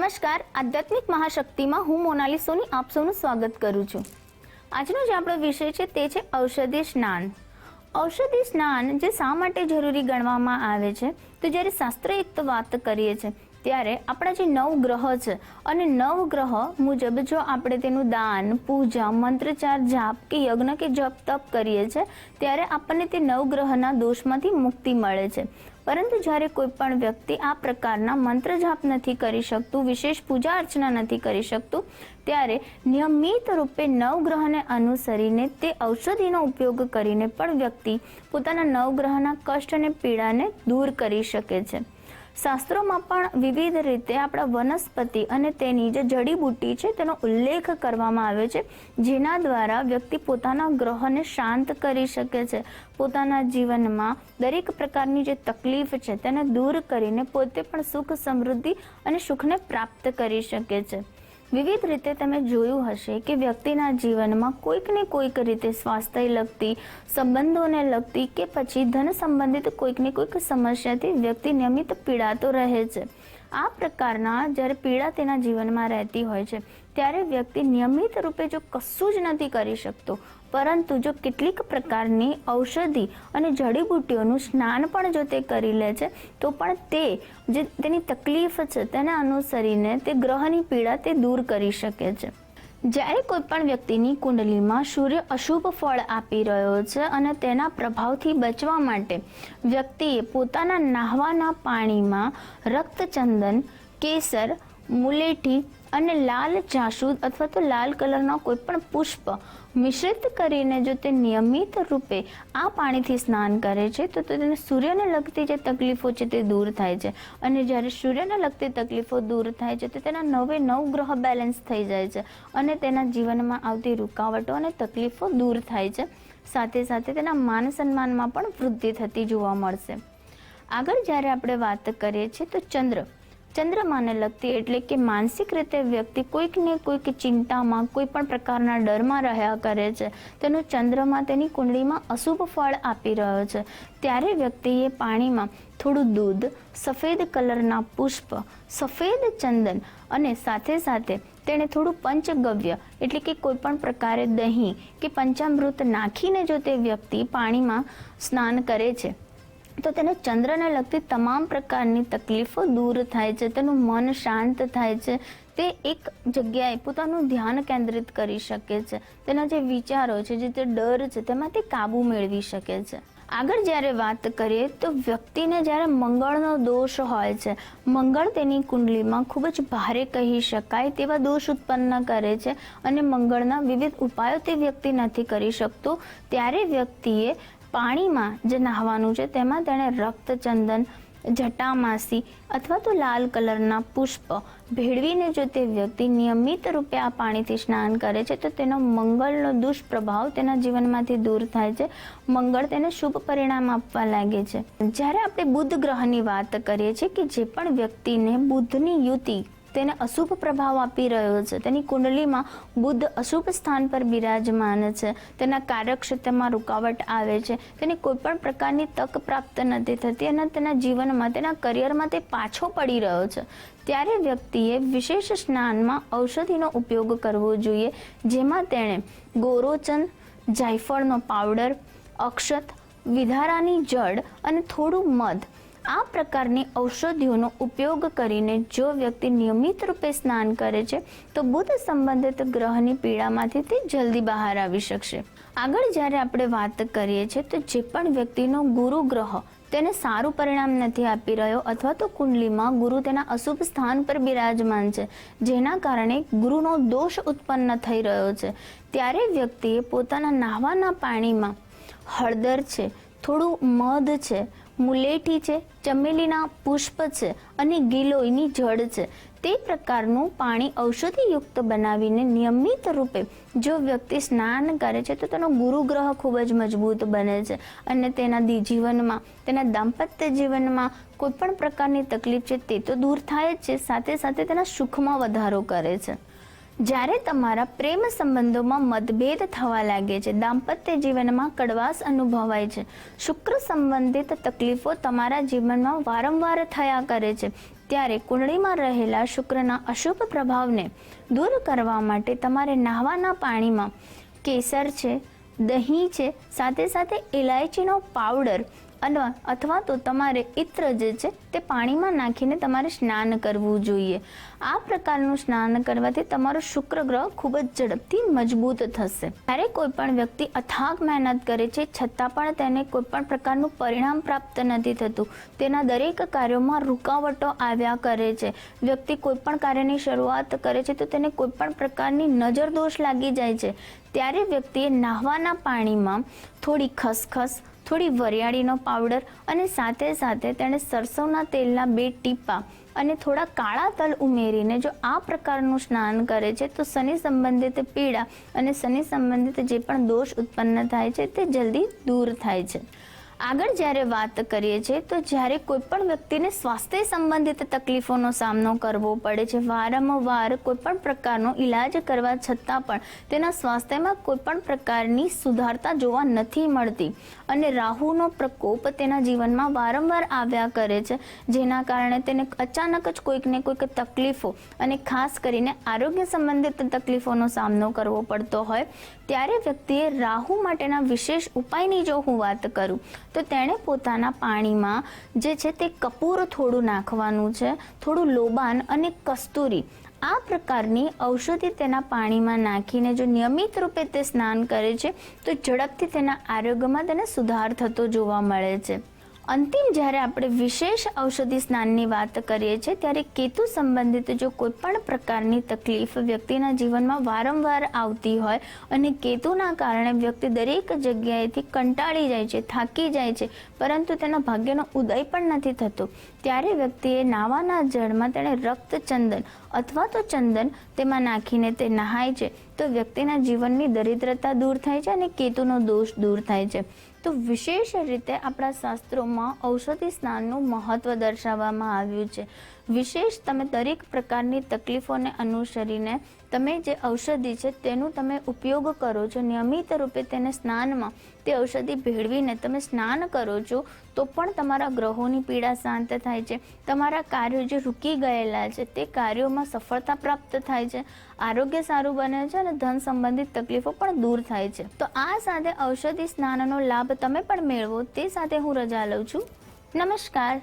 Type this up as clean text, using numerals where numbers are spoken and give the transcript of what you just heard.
નમસ્કાર, આધ્યાત્મિક મહાશક્તિમાં હું મોનાલી સોની આપ સૌનું સ્વાગત કરું છું। આજનો જે આપણો વિષય છે તે છે ઔષધિ સ્નાન। ઔષધિ સ્નાન જે શા માટે જરૂરી ગણવામાં આવે છે, તો જ્યારે શાસ્ત્રયુક્ત વાત કરીએ છીએ ત્યારે આપણા જે 9 ગ્રહ છે અને 9 ગ્રહ મુજબ જો આપણે તેનું દાન, પૂજા, મંત્રચાર, જાપ કે યજ્ઞ કે જપ તપ કરીએ છીએ ત્યારે આપણને તે 9 ગ્રહના દોષમાંથી મુક્તિ મળે છે। પરંતુ જ્યારે કોઈ પણ વ્યક્તિ આ પ્રકારના મંત્ર જાપ નથી કરી શકતું, વિશેષ પૂજા અર્ચના નથી કરી શકતું, ત્યારે નિયમિત રૂપે 9 ગ્રહને અનુસરીને તે ઔષધિનો ઉપયોગ કરીને પણ વ્યક્તિ પોતાના 9 ગ્રહના કષ્ટ અને પીડાને દૂર કરી શકે છે। શાસ્ત્રોમાં પણ વિવિધ રીતે આપણા વનસ્પતિ અને તેની જે જડીબુટ્ટી છે તેનો ઉલ્લેખ કરવામાં આવ્યો છે, જેના દ્વારા વ્યક્તિ પોતાના ગ્રહોને શાંત કરી શકે છે, પોતાના જીવનમાં દરેક પ્રકારની જે તકલીફ છે તેને દૂર કરીને પોતે પણ સુખ, સમૃદ્ધિ અને સુખને પ્રાપ્ત કરી શકે છે। વિવિધ રીતે તમે જોયું હશે કે વ્યક્તિના જીવનમાં કોઈક ને કોઈક રીતે સ્વાસ્થ્ય લગતી, સંબંધોને લગતી કે પછી ધન સંબંધિત કોઈક ને કોઈક સમસ્યાથી વ્યક્તિ નિયમિત પીડાતો રહે છે। આ પ્રકારના જ્યારે પીડા તેના જીવનમાં રહેતી હોય છે ત્યારે વ્યક્તિ નિયમિત રૂપે જો કશું જ નથી કરી શકતો, પરંતુ જો કેટલીક પ્રકારની ઔષધિ અને જડીબુટ્ટીઓનું સ્નાન પણ જો તે કરી લે છે તો પણ તે જે તેની તકલીફ છે તેને અનુસરીને તે ગ્રહની પીડા તે દૂર કરી શકે છે। જ્યારે કોઈ પણ વ્યક્તિની કુંડલીમાં સૂર્ય અશુભ ફળ આપી રહ્યો છે અને તેના પ્રભાવથી બચવા માટે વ્યક્તિએ પોતાના નહાવાના પાણીમાં રક્તચંદન, કેસર, મુલેઠી અને લાલ જાસૂદ અથવા તો લાલ કલરના કોઈ પણ પુષ્પ મિશ્રિત કરીને જો તે નિયમિત રૂપે આ પાણીથી સ્નાન કરે છે તો તેને સૂર્યને લગતી જે તકલીફો છે તે દૂર થાય છે। અને જ્યારે સૂર્યને લગતી તકલીફો દૂર થાય છે તો તેના 9 ગ્રહ બેલેન્સ થઈ જાય છે અને તેના જીવનમાં આવતી રૂકાવટો અને તકલીફો દૂર થાય છે। સાથે સાથે તેના માન સન્માનમાં પણ વૃદ્ધિ થતી જોવા મળશે। આગળ જ્યારે આપણે વાત કરીએ છીએ તો ચંદ્રમાને લગતી એટલે કે માનસિક રીતે વ્યક્તિ કોઈક ને કોઈક ચિંતામાં, કોઈ પણ પ્રકારના ડરમાં રહ્યા કરે છે, તેનો ચંદ્રમા તેની કુંડળીમાં અશુભ ફળ આપી રહ્યો છે, ત્યારે વ્યક્તિએ પાણીમાં થોડું દૂધ, સફેદ કલરના પુષ્પ, સફેદ ચંદન અને સાથે સાથે તેણે થોડું પંચગવ્ય એટલે કે કોઈ પણ પ્રકારે દહીં કે પંચામૃત નાખીને જો તે વ્યક્તિ પાણીમાં સ્નાન કરે છે તો તેને ચંદ્રને લગતી તમામ પ્રકારની તકલીફો દૂર થાય છે, તેનું મન શાંત થાય છે, તે એક જગ્યાએ પોતાનું ધ્યાન કેન્દ્રિત કરી શકે છે, તેના જે વિચારો છે, જે તે ડર છે તેમાં તે કાબુ મેળવી શકે છે। આગળ જ્યારે વાત કરીએ તો વ્યક્તિને જ્યારે મંગળનો દોષ હોય છે, મંગળ તેની કુંડલીમાં ખૂબ જ ભારે કહી શકાય તેવા દોષ ઉત્પન્ન કરે છે અને મંગળના વિવિધ ઉપાયો તે વ્યક્તિ નથી કરી શકતો, ત્યારે વ્યક્તિએ પાણીમાં જે નહાવાનું છે તેમાં તેણે રક્તચંદન, જટામાસી અથવા તો લાલ કલરના પુષ્પ ભેળવીને જો તે વ્યક્તિ નિયમિત રૂપે આ પાણીથી સ્નાન કરે છે તો તેનો મંગળનો દુષ્પ્રભાવ તેના જીવનમાંથી દૂર થાય છે, મંગળ તેને શુભ પરિણામ આપવા લાગે છે। જ્યારે આપણે બુધ ગ્રહની વાત કરીએ છીએ કે જે પણ વ્યક્તિને બુધની યુતિ તેને અશુભ પ્રભાવ આપી રહ્યો છે, તેની કુંડલીમાં બુધ અશુભ સ્થાન પર બિરાજમાન છે, તેના કાર્યક્ષેત્રમાં રૂકાવટ આવે છે, તેને કોઈ પણ પ્રકારની તક પ્રાપ્ત નથી થતી અને તેના જીવનમાં, તેના કરિયરમાં તે પાછો પડી રહ્યો છે, ત્યારે વ્યક્તિએ વિશેષ સ્નાનમાં ઔષધિનો ઉપયોગ કરવો જોઈએ, જેમાં તેણે ગોરોચન, જાયફળનો પાવડર, અક્ષત, વિધારાની જડ અને થોડું મધ આ પ્રકારની ઔષધિઓનો ઉપયોગ કરીને જો વ્યક્તિ નિયમિત રૂપે સ્નાન કરે છે તો બુધ સંબંધિત ગ્રહની પીડામાંથી તે જલ્દી બહાર આવી શકશે। આગળ જ્યારે આપણે વાત કરીએ છીએ તો જે પણ વ્યક્તિનો ગુરુ ગ્રહ તેને સારું પરિણામ નથી આપી રહ્યો અથવા તો કુંડલીમાં ગુરુ તેના અશુભ સ્થાન પર બિરાજમાન છે, જેના કારણે ગુરુનો દોષ ઉત્પન્ન થઈ રહ્યો છે, ત્યારે વ્યક્તિએ પોતાના નહાવાના પાણીમાં હળદર છે, થોડું મધ છે, મુલેઠી છે, ચમેલીના પુષ્પ છે અને ગિલોયની જડ છે, તે પ્રકારનું પાણી ઔષધિયુક્ત બનાવીને નિયમિત રૂપે જો વ્યક્તિ સ્નાન કરે છે તો તેનો ગુરુ ગ્રહ ખૂબ જ મજબૂત બને છે અને તેના જીવનમાં, તેના દાંપત્ય જીવનમાં કોઈ પણ પ્રકારની તકલીફ છે તે તો દૂર થાય જ છે, સાથે સાથે તેના સુખમાં વધારો કરે છે। જ્યારે તમારા પ્રેમ સંબંધોમાં મતભેદ થવા લાગે છે, દાંપત્ય જીવનમાં કડવાશ અનુભવાય છે, શુક્ર સંબંધિત તકલીફો તમારા જીવનમાં વારંવાર થયા કરે છે, ત્યારે કુંડળીમાં રહેલા શુક્રના અશુભ પ્રભાવને દૂર કરવા માટે તમારે નહાવાના પાણીમાં કેસર છે, દહીં છે, સાથે સાથે ઇલાયચીનો પાવડર અથવા તો તમારે ઇત્ર જે છે તે પાણીમાં નાખીને તમારે સ્નાન કરવું જોઈએ. આ પ્રકારનું સ્નાન કરવાથી તમારો શુક્ર ગ્રહ ખૂબ જ ઝડપથી મજબૂત થશે. જ્યારે કોઈ પણ વ્યક્તિ અથાગ મહેનત કરે છે છતાં પણ તેને કોઈ પણ પ્રકારનું પરિણામ પ્રાપ્ત નથી થતું, તેના દરેક કાર્યોમાં રૂકાવટો આવ્યા કરે છે, વ્યક્તિ કોઈ પણ કાર્યની શરૂઆત કરે છે તો તેને કોઈ પણ પ્રકારની નજર દોષ લાગી જાય છે, ત્યારે વ્યક્તિએ નહાવાના પાણીમાં થોડી ખસખસ, થોડી વરિયાળીનો પાવડર અને સાથે સાથે તેણે સરસવના તેલના 2 ટીપા અને થોડા કાળા તલ ઉમેરીને જો આ પ્રકારનું સ્નાન કરે છે તો શનિ સંબંધિત પીડા અને શનિ સંબંધિત જે પણ દોષ ઉત્પન્ન થાય છે તે જલ્દી દૂર થાય છે. આગળ જ્યારે વાત કરીએ છીએ તો જ્યારે કોઈ પણ વ્યક્તિને સ્વાસ્થ્ય સંબંધિત તકલીફોનો સામનો કરવો પડે છે, વારંવાર કોઈ પણ પ્રકારનો ઈલાજ કરવા છતાં પણ તેના સ્વાસ્થ્યમાં કોઈ પણ પ્રકારની સુધારતા જોવા નથી મળતી અને રાહુનો પ્રકોપ તેના જીવનમાં વારંવાર આવ્યા કરે છે, જેના કારણે તેને અચાનક જ કોઈકને કોઈક તકલીફો અને ખાસ કરીને આરોગ્ય સંબંધિત તકલીફોનો સામનો કરવો પડતો હોય, ત્યારે વ્યક્તિએ રાહુ માટેના વિશેષ ઉપાયની જો હું વાત કરું તો તેણે પોતાના પાણીમાં જે છે તે કપૂર થોડું નાખવાનું છે, થોડું લોબાન અને કસ્તુરી આ પ્રકારની ઔષધિ તેના પાણીમાં નાખીને જો નિયમિત રૂપે તે સ્નાન કરે છે તો ઝડપથી તેના આરોગ્યમાં તેને સુધાર થતો જોવા મળે છે. અંતિમ જ્યારે આપણે વિશેષ ઔષધિ સ્નાનની વાત કરીએ છીએ ત્યારે કેતુ સંબંધિત જો કોઈ પણ પ્રકારની તકલીફ વ્યક્તિના જીવનમાં વારંવાર આવતી હોય અને કેતુના કારણે વ્યક્તિ દરેક જગ્યાએથી કંટાળી જાય છે, થાકી જાય છે, પરંતુ તેના ભાગ્યનો ઉદય પણ નથી થતો, ત્યારે વ્યક્તિએ નાવાના જળમાં તેણે રક્તચંદન અથવા તો ચંદન તેમાં નાખીને તે નહાય છે તો વ્યક્તિના જીવનની દરિદ્રતા દૂર થાય છે અને કેતુનો દોષ દૂર થાય છે. તો વિશેષ રીતે આપણા શાસ્ત્રોમાં ઔષધિ સ્નાનનું મહત્વ દર્શાવવામાં આવ્યું છે. વિશેષ તમે દરેક પ્રકારની તકલીફોને અનુસરીને તમે જે ઔષધિ છે તેનું તમે ઉપયોગ કરો છો, નિયમિત રૂપે તેને સ્નાનમાં તે ઔષધિ ભેળવીને તમે સ્નાન કરો છો તો પણ તમારા ગ્રહોની પીડા શાંત થાય છે, તમારા કાર્યો જે રૂકી ગયેલા છે તે કાર્યોમાં સફળતા પ્રાપ્ત થાય છે, આરોગ્ય સારું બને છે અને ધન સંબંધિત તકલીફો પણ દૂર થાય છે. તો આ સાથે ઔષધિ સ્નાનનો લાભ તમે પણ મેળવો તે સાથે હું રજા લઉં છું. નમસ્કાર.